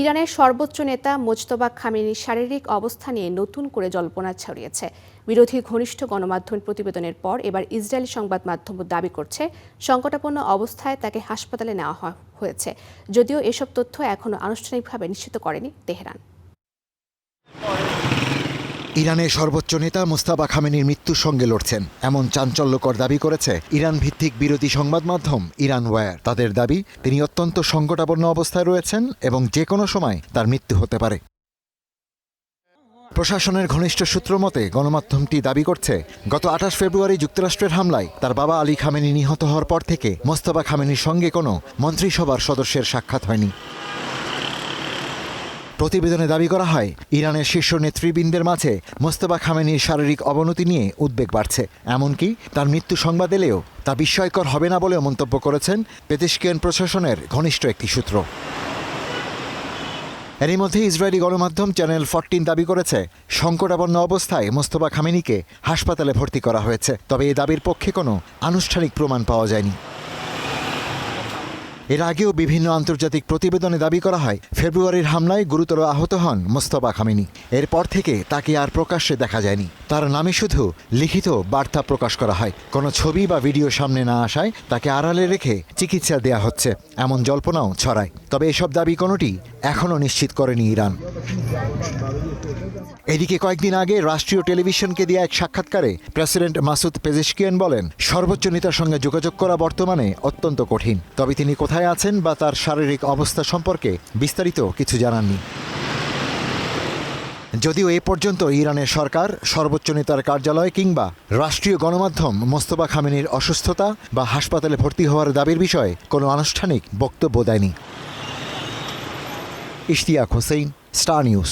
ইরানের সর্বোচ্চ নেতা মোজতবা খামেনির শারীরিক অবস্থা নিয়ে নতুন করে জল্পনা ছড়িয়েছে। বিরোধী ঘনিষ্ঠ গণমাধ্যম প্রতিবেদনের পর এবার ইসরায়েলি সংবাদ মাধ্যমও দাবি করছে সংকটাপন্ন অবস্থায় তাকে হাসপাতালে নেওয়া হয়েছে, যদিও এসব তথ্য এখনও আনুষ্ঠানিকভাবে নিশ্চিত করেনি তেহরান। ইরানের সর্বোচ্চ নেতা মোজতবা খামেনির মৃত্যুর সঙ্গে লড়ছেন এমন চাঞ্চল্যকর দাবি করেছে ইরান ভিত্তিক বিরোধী সংবাদ মাধ্যম ইরান ওয়্যার। তাদের দাবি, তিনি অত্যন্ত সংকটাপন্ন অবস্থায় রয়েছেন এবং যে কোনো সময় তার মৃত্যু হতে পারে। প্রশাসনের ঘনিষ্ঠ সূত্র মতে গণমাধ্যমটি দাবি করছে, গত 28 ফেব্রুয়ারি যুক্তরাষ্ট্রের হামলায় তার বাবা আলী খামেনি নিহত হওয়ার পর থেকে মোজতবা খামেনির সঙ্গে কোনো মন্ত্রিসভার সদস্যের সাক্ষাৎ হয়নি। প্রতিবেদনে দাবি করা হয়, ইরানের শীর্ষ নেতৃবৃন্দের মাঝে মোজতবা খামেনির শারীরিক অবনতি নিয়ে উদ্বেগ বাড়ছে। এমনকি তার মৃত্যু সংবাদ এলেও তা বিস্ময়কর হবে না বলেও মন্তব্য করেছেন পেজেশকিয়ান প্রশাসনের ঘনিষ্ঠ একটি সূত্র। এরই মধ্যে ইসরায়েলি গণমাধ্যম চ্যানেল 14 দাবি করেছে, সংকটাপন্ন অবস্থায় মোজতবা খামেনিকে হাসপাতালে ভর্তি করা হয়েছে। তবে এই দাবির পক্ষে কোনো আনুষ্ঠানিক প্রমাণ পাওয়া যায়নি। এর আগেও বিভিন্ন আন্তর্জাতিক প্রতিবেদনে দাবি করা হয়, ফেব্রুয়ারির হামলায় গুরুতর আহত হন মোজতবা খামেনি। এরপর থেকে তাকে আর প্রকাশ্যে দেখা যায়নি। তার নামে শুধু লিখিত বার্তা প্রকাশ করা হয়। কোনো ছবি বা ভিডিও সামনে না আসায় তাকে আড়ালে রেখে চিকিৎসা দেয়া হচ্ছে, এমন জল্পনাও ছড়ায়। তবে এসব দাবি কোনোটি এখনও নিশ্চিত করেনি ইরান। এদিকে কয়েকদিন আগে রাষ্ট্রীয় টেলিভিশনকে দেয়া এক সাক্ষাৎকারে প্রেসিডেন্ট মাসুদ পেজেশকিয়ান বলেন, সর্বোচ্চ নেতার সঙ্গে যোগাযোগ করা বর্তমানে অত্যন্ত কঠিন। তবে তিনি কোথায় আছেন বা তার শারীরিক অবস্থা সম্পর্কে বিস্তারিত কিছু জানাননি। যদিও এ পর্যন্ত ইরানের সরকার, সর্বোচ্চ নেতার কার্যালয় কিংবা রাষ্ট্রীয় গণমাধ্যম মোজতবা খামেনির অসুস্থতা বা হাসপাতালে ভর্তি হওয়ার দাবির বিষয়ে কোনো আনুষ্ঠানিক বক্তব্য দেয়নি। Ishtiaq Hossain, star news.